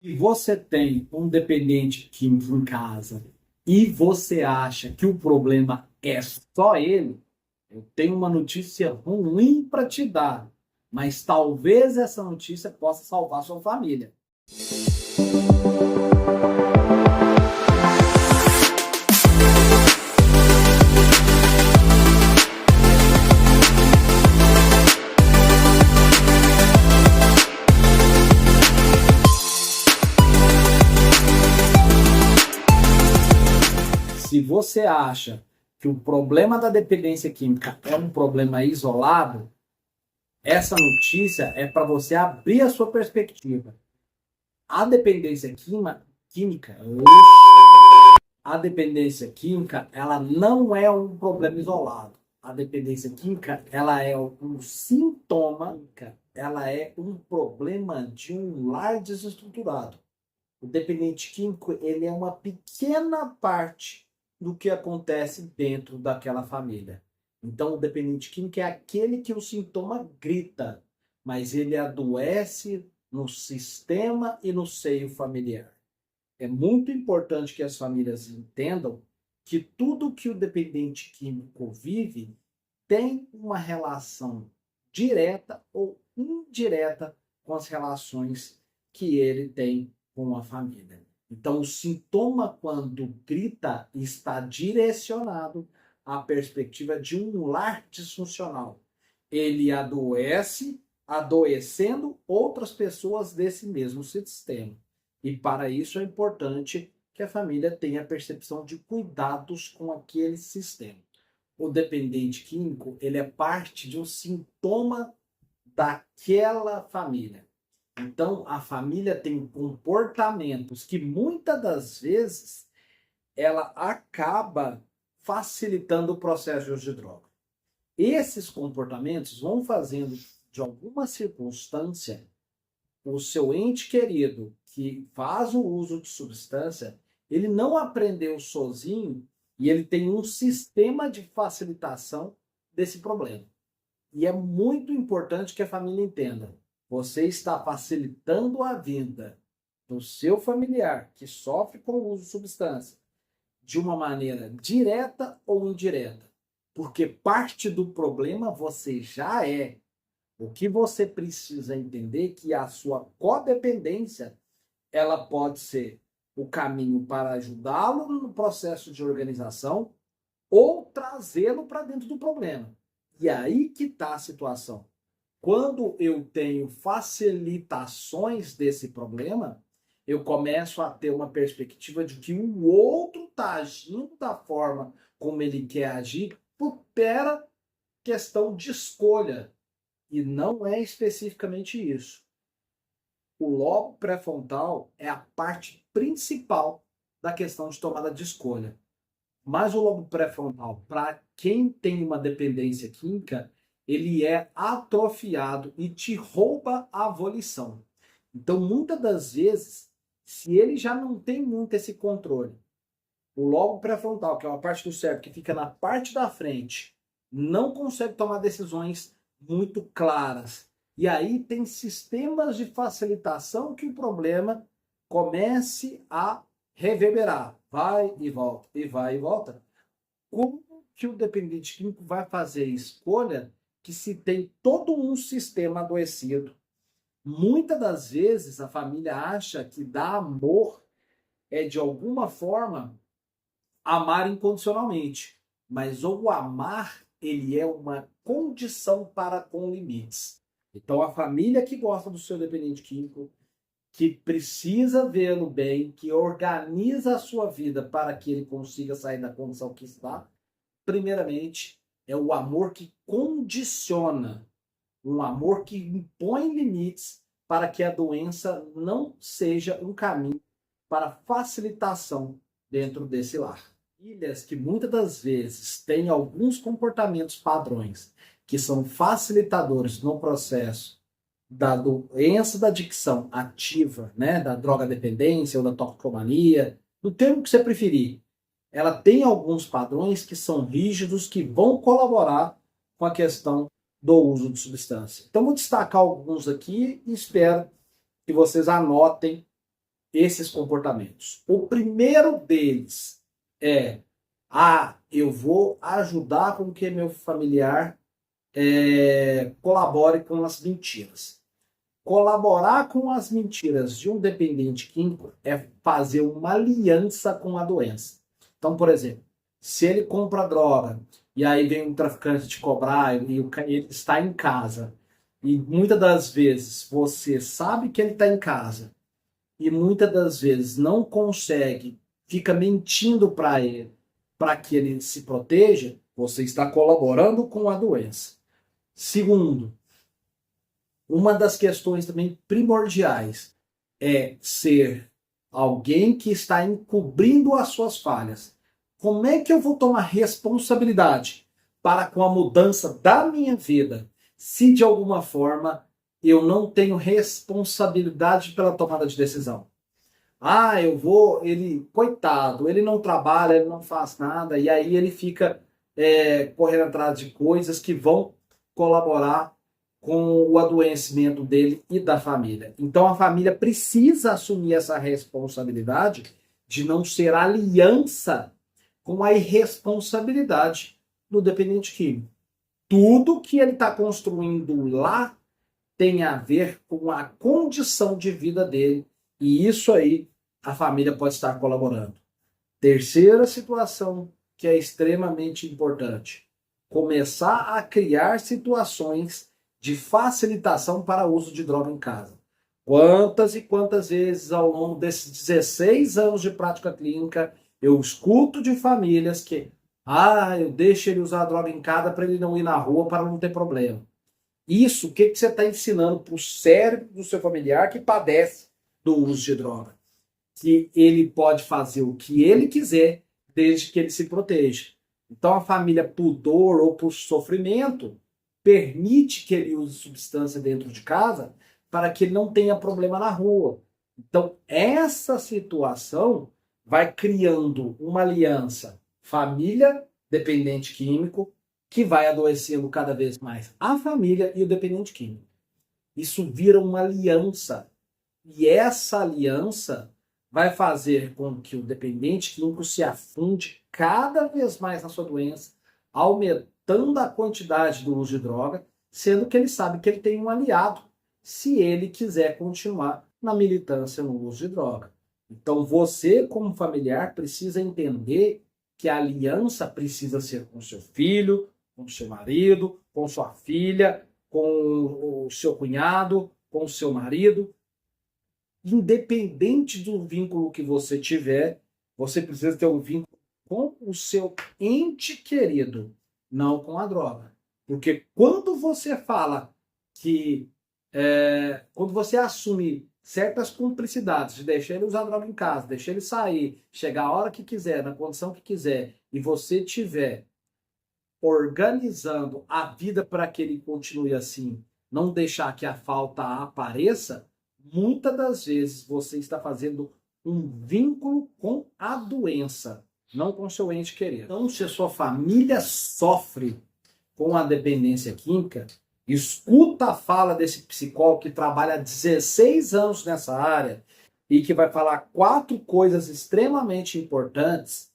E você tem um dependente químico em casa e você acha que o problema é só ele, eu tenho uma notícia ruim para te dar, mas talvez essa notícia possa salvar sua família. Se você acha que o problema da dependência química é um problema isolado, essa notícia é para você abrir a sua perspectiva. A dependência química, a dependência química, ela não é um problema isolado. A dependência química, ela é um sintoma, ela é um problema de um lar desestruturado. O dependente químico, ele é uma pequena parte do que acontece dentro daquela família. Então, o dependente químico é aquele que o sintoma grita, mas ele adoece no sistema e no seio familiar. É muito importante que as famílias entendam que tudo que o dependente químico vive tem uma relação direta ou indireta com as relações que ele tem com a família. Então, o sintoma, quando grita, está direcionado à perspectiva de um lar disfuncional. Ele adoece, adoecendo outras pessoas desse mesmo sistema. E para isso é importante que a família tenha a percepção de cuidados com aquele sistema. O dependente químico, ele é parte de um sintoma daquela família. Então, a família tem comportamentos que muitas das vezes ela acaba facilitando o processo de uso de droga. Esses comportamentos vão fazendo, de alguma circunstância, o seu ente querido que faz o uso de substância, ele não aprendeu sozinho e ele tem um sistema de facilitação desse problema. E é muito importante que a família entenda. Você está facilitando a vida do seu familiar que sofre com o uso de substância de uma maneira direta ou indireta. Porque parte do problema você já é. O que você precisa entender é que a sua codependência ela pode ser o caminho para ajudá-lo no processo de organização ou trazê-lo para dentro do problema. E aí que está a situação. Quando eu tenho facilitações desse problema, eu começo a ter uma perspectiva de que o outro está agindo da forma como ele quer agir por mera questão de escolha. E não é especificamente isso. O lobo pré-frontal é a parte principal da questão de tomada de escolha. Mas o lobo pré-frontal, para quem tem uma dependência química, ele é atrofiado e te rouba a volição. Então, muitas das vezes, se ele já não tem muito esse controle, o lobo pré-frontal, que é uma parte do cérebro que fica na parte da frente, não consegue tomar decisões muito claras. E aí tem sistemas de facilitação que o problema comece a reverberar. Vai e volta, e vai e volta. Como que o dependente químico vai fazer escolha que se tem todo um sistema adoecido? Muitas das vezes a família acha que dar amor é de alguma forma amar incondicionalmente, mas o amar ele é uma condição para com limites. Então a família que gosta do seu dependente químico, que precisa vê-lo bem, que organiza a sua vida para que ele consiga sair da condição que está, primeiramente é o amor que condiciona, um amor que impõe limites para que a doença não seja um caminho para facilitação dentro desse lar. Famílias que muitas das vezes têm alguns comportamentos padrões que são facilitadores no processo da doença da adicção ativa, né, da droga dependência ou da toxicomania, do termo que você preferir, ela tem alguns padrões que são rígidos que vão colaborar com a questão do uso de substância. Então, vou destacar alguns aqui e espero que vocês anotem esses comportamentos. O primeiro deles é: eu vou ajudar com que meu familiar colabore com as mentiras. Colaborar com as mentiras de um dependente químico é fazer uma aliança com a doença. Então, por exemplo, se ele compra droga e aí vem um traficante te cobrar e ele está em casa, e muitas das vezes você sabe que ele está em casa e muitas das vezes não consegue, fica mentindo para ele, para que ele se proteja, você está colaborando com a doença. Segundo, uma das questões também primordiais é ser alguém que está encobrindo as suas falhas. Como é que eu vou tomar responsabilidade para com a mudança da minha vida, se de alguma forma eu não tenho responsabilidade pela tomada de decisão? Coitado, ele não trabalha, ele não faz nada, e aí ele fica correndo atrás de coisas que vão colaborar com o adoecimento dele e da família. Então a família precisa assumir essa responsabilidade de não ser aliança com a irresponsabilidade do dependente químico. Tudo que ele está construindo lá tem a ver com a condição de vida dele, e isso aí a família pode estar colaborando. Terceira situação que é extremamente importante: começar a criar situações de facilitação para o uso de droga em casa. Quantas e quantas vezes ao longo desses 16 anos de prática clínica eu escuto de famílias que eu deixo ele usar a droga em casa para ele não ir na rua, para não ter problema. Isso, o que você está ensinando para o cérebro do seu familiar que padece do uso de droga? Que ele pode fazer o que ele quiser, desde que ele se proteja. Então a família, por dor ou por sofrimento, permite que ele use substância dentro de casa para que ele não tenha problema na rua. Então essa situação vai criando uma aliança família, dependente químico, que vai adoecendo cada vez mais a família e o dependente químico. Isso vira uma aliança. E essa aliança vai fazer com que o dependente químico se afunde cada vez mais na sua doença, aumentando a quantidade do uso de droga, sendo que ele sabe que ele tem um aliado se ele quiser continuar na militância no uso de droga. Então você, como familiar, precisa entender que a aliança precisa ser com seu filho, com seu marido, com sua filha, com o seu cunhado, com o seu marido. Independente do vínculo que você tiver, você precisa ter um vínculo com o seu ente querido, não com a droga. Porque quando você fala quando você assume certas cumplicidades de deixar ele usar droga em casa, deixar ele sair, chegar a hora que quiser, na condição que quiser, e você tiver organizando a vida para que ele continue assim, não deixar que a falta apareça, muitas das vezes você está fazendo um vínculo com a doença, não com seu ente querido. Então, se a sua família sofre com a dependência química, escuta a fala desse psicólogo que trabalha há 16 anos nessa área e que vai falar 4 coisas extremamente importantes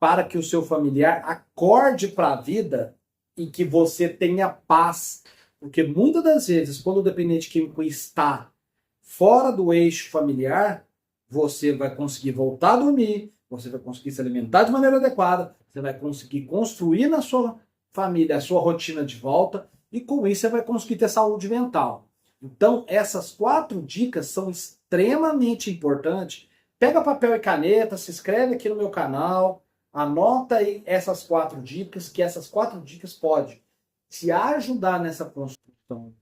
para que o seu familiar acorde para a vida e que você tenha paz. Porque muitas das vezes, quando o dependente químico está fora do eixo familiar, você vai conseguir voltar a dormir, você vai conseguir se alimentar de maneira adequada, você vai conseguir construir na sua família a sua rotina de volta, e com isso você vai conseguir ter saúde mental. Então, essas 4 dicas são extremamente importantes. Pega papel e caneta, se inscreve aqui no meu canal, anota aí essas 4 dicas, que essas 4 dicas podem te ajudar nessa construção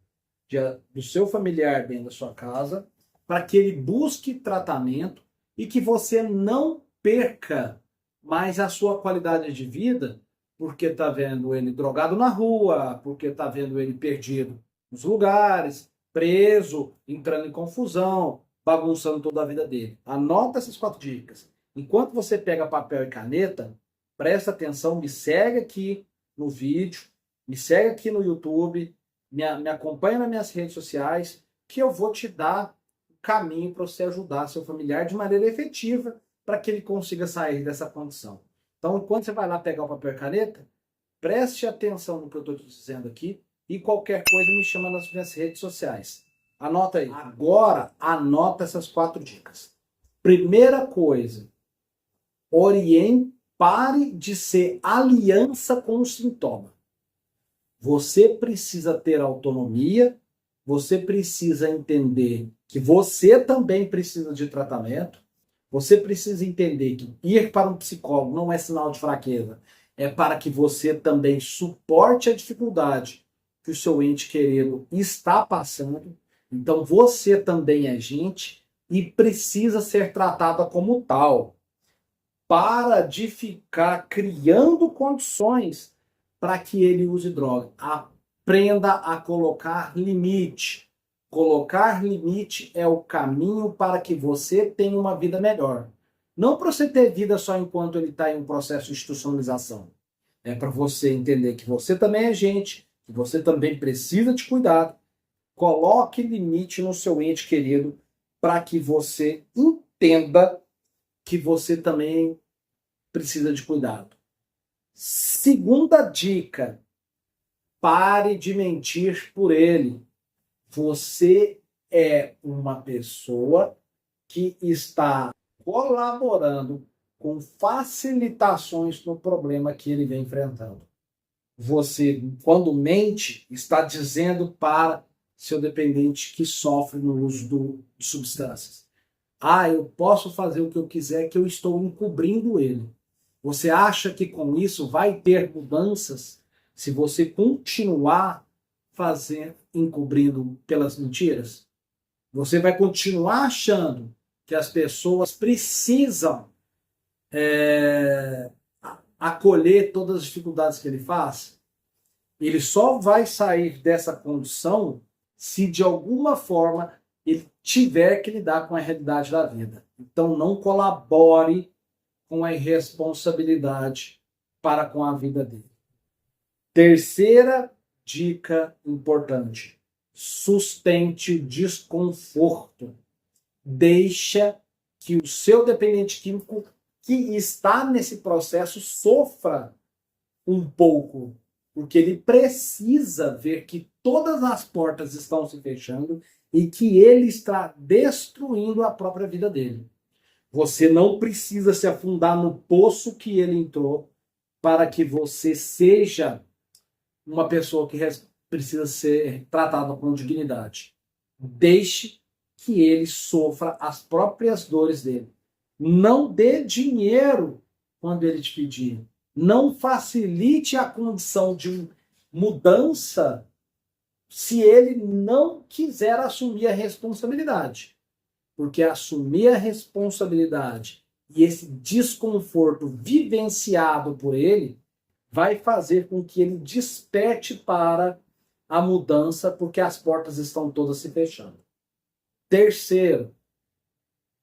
do seu familiar dentro da sua casa, para que ele busque tratamento e que você não perca mais a sua qualidade de vida, porque está vendo ele drogado na rua, porque está vendo ele perdido nos lugares, preso, entrando em confusão, bagunçando toda a vida dele. Anota essas 4 dicas. Enquanto você pega papel e caneta, presta atenção, me segue aqui no vídeo, me segue aqui no YouTube, me acompanha nas minhas redes sociais, que eu vou te dar caminho para você ajudar seu familiar de maneira efetiva para que ele consiga sair dessa condição. Então, quando você vai lá pegar o papel e caneta, preste atenção no que eu estou te dizendo aqui e qualquer coisa me chama nas minhas redes sociais. Anota aí. Agora, anota essas 4 dicas. Primeira coisa, pare de ser aliança com o sintoma. Você precisa ter autonomia, você precisa entender que você também precisa de tratamento, você precisa entender que ir para um psicólogo não é sinal de fraqueza, é para que você também suporte a dificuldade que o seu ente querido está passando. Então você também é gente e precisa ser tratada como tal. Para de ficar criando condições para que ele use droga. Aprenda a colocar limite. Colocar limite é o caminho para que você tenha uma vida melhor. Não para você ter vida só enquanto ele está em um processo de institucionalização. É para você entender que você também é gente, que você também precisa de cuidado. Coloque limite no seu ente querido para que você entenda que você também precisa de cuidado. Segunda dica, pare de mentir por ele. Você é uma pessoa que está colaborando com facilitações no problema que ele vem enfrentando. Você, quando mente, está dizendo para seu dependente que sofre no uso de substâncias: eu posso fazer o que eu quiser, que eu estou encobrindo ele. Você acha que com isso vai ter mudanças se você continuar encobrindo pelas mentiras? Você vai continuar achando que as pessoas precisam acolher todas as dificuldades que ele faz? Ele só vai sair dessa condição se de alguma forma ele tiver que lidar com a realidade da vida. Então não colabore com a irresponsabilidade para com a vida dele. Terceira dica importante: sustente o desconforto. Deixa que o seu dependente químico que está nesse processo sofra um pouco, porque ele precisa ver que todas as portas estão se fechando e que ele está destruindo a própria vida dele. Você não precisa se afundar no poço que ele entrou para que você seja uma pessoa que precisa ser tratada com dignidade. Deixe que ele sofra as próprias dores dele. Não dê dinheiro quando ele te pedir. Não facilite a condição de mudança se ele não quiser assumir a responsabilidade. Porque assumir a responsabilidade e esse desconforto vivenciado por ele vai fazer com que ele desperte para a mudança, porque as portas estão todas se fechando.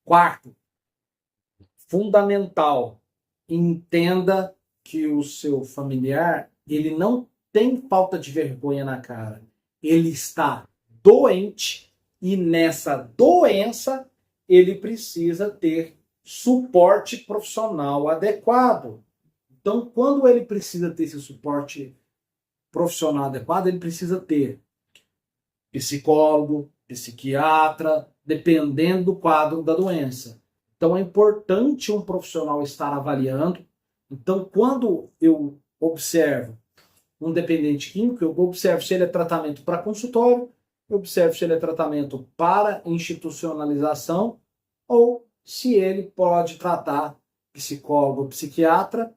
Quarto, fundamental, entenda que o seu familiar, ele não tem falta de vergonha na cara. Ele está doente e nessa doença ele precisa ter suporte profissional adequado. Então, quando ele precisa ter esse suporte profissional adequado, ele precisa ter psicólogo, psiquiatra, dependendo do quadro da doença. Então, é importante um profissional estar avaliando. Então, quando eu observo um dependente químico, eu observo se ele é tratamento para consultório, eu observo se ele é tratamento para institucionalização ou se ele pode tratar psicólogo ou psiquiatra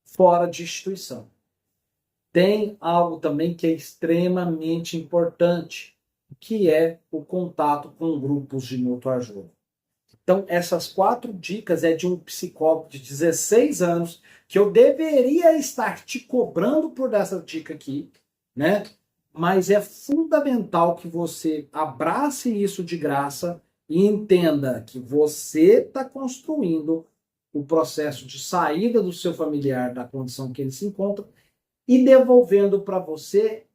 fora de instituição. Tem algo também que é extremamente importante, que é o contato com grupos de mútua ajuda. Então, essas 4 dicas é de um psicólogo de 16 anos, que eu deveria estar te cobrando por essa dica aqui, né? Mas é fundamental que você abrace isso de graça e entenda que você está construindo o processo de saída do seu familiar da condição que ele se encontra e devolvendo para você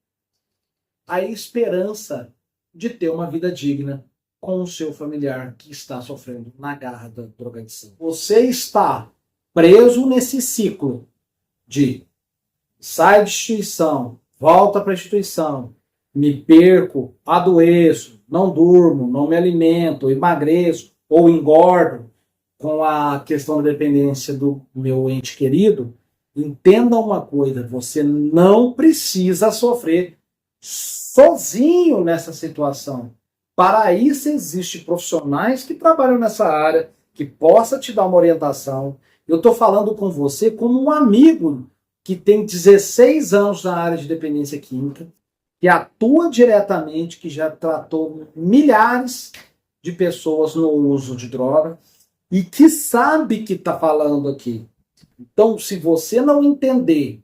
a esperança de ter uma vida digna com o seu familiar que está sofrendo na garra da drogadição. Você está preso nesse ciclo de sai de instituição, volta para a instituição, me perco, adoeço, não durmo, não me alimento, emagreço ou engordo com a questão da dependência do meu ente querido. Entenda uma coisa, você não precisa sofrer sozinho nessa situação. Para isso existem profissionais que trabalham nessa área, que possa te dar uma orientação. Eu estou falando com você como um amigo que tem 16 anos na área de dependência química, que atua diretamente, que já tratou milhares de pessoas no uso de droga e que sabe que está falando aqui. Então, se você não entender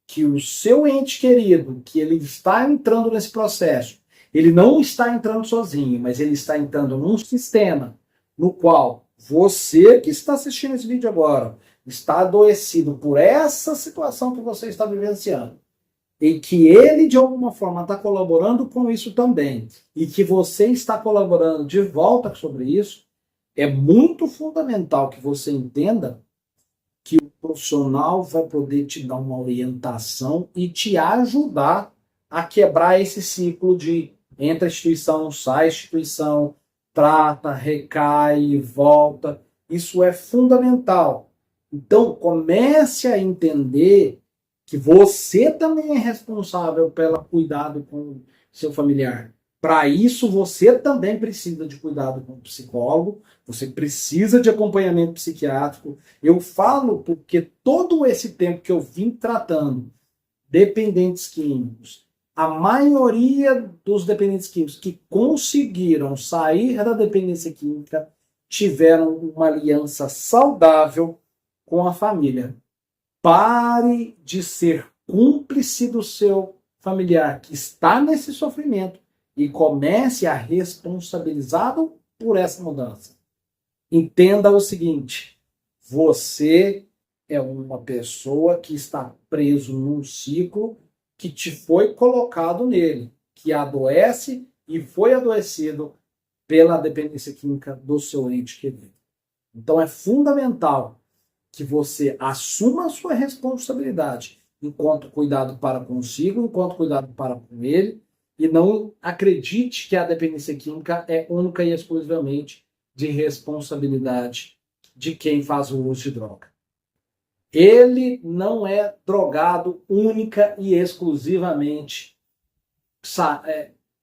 que o seu ente querido, que ele está entrando nesse processo, ele não está entrando sozinho, mas ele está entrando num sistema no qual você que está assistindo esse vídeo agora está adoecido por essa situação que você está vivenciando e que ele de alguma forma está colaborando com isso também e que você está colaborando de volta sobre isso, é muito fundamental que você entenda que o profissional vai poder te dar uma orientação e te ajudar a quebrar esse ciclo de entra a instituição, sai a instituição, trata, recai, volta. Isso é fundamental. Então, comece a entender que você também é responsável pelo cuidado com seu familiar. Para isso, você também precisa de cuidado com o psicólogo, você precisa de acompanhamento psiquiátrico. Eu falo porque todo esse tempo que eu vim tratando dependentes químicos, a maioria dos dependentes químicos que conseguiram sair da dependência química tiveram uma aliança saudável com a família. Pare de ser cúmplice do seu familiar que está nesse sofrimento e comece a responsabilizá-lo por essa mudança. Entenda o seguinte, você é uma pessoa que está preso num ciclo que te foi colocado nele, que adoece e foi adoecido pela dependência química do seu ente querido. Então é fundamental que você assuma a sua responsabilidade enquanto cuidado para consigo, enquanto cuidado para com ele, e não acredite que a dependência química é única e exclusivamente de responsabilidade de quem faz o uso de droga. Ele não é drogado única e exclusivamente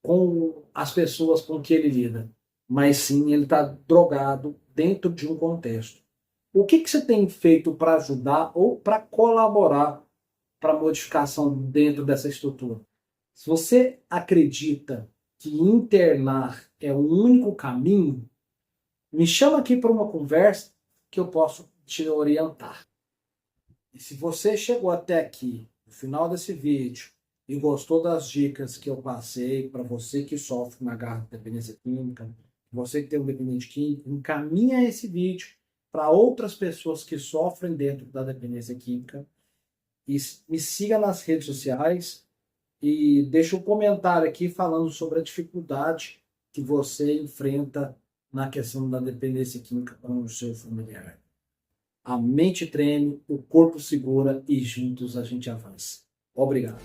com as pessoas com que ele lida, mas sim ele está drogado dentro de um contexto. O que você tem feito para ajudar ou para colaborar para a modificação dentro dessa estrutura? Se você acredita que internar é o único caminho, me chama aqui para uma conversa que eu posso te orientar. E se você chegou até aqui, no final desse vídeo, e gostou das dicas que eu passei para você que sofre uma garra de dependência química, você que tem um dependente químico, encaminha esse vídeo para outras pessoas que sofrem dentro da dependência química. E me siga nas redes sociais e deixa um comentário aqui falando sobre a dificuldade que você enfrenta na questão da dependência química com o seu familiar. A mente treme, o corpo segura e juntos a gente avança. Obrigado.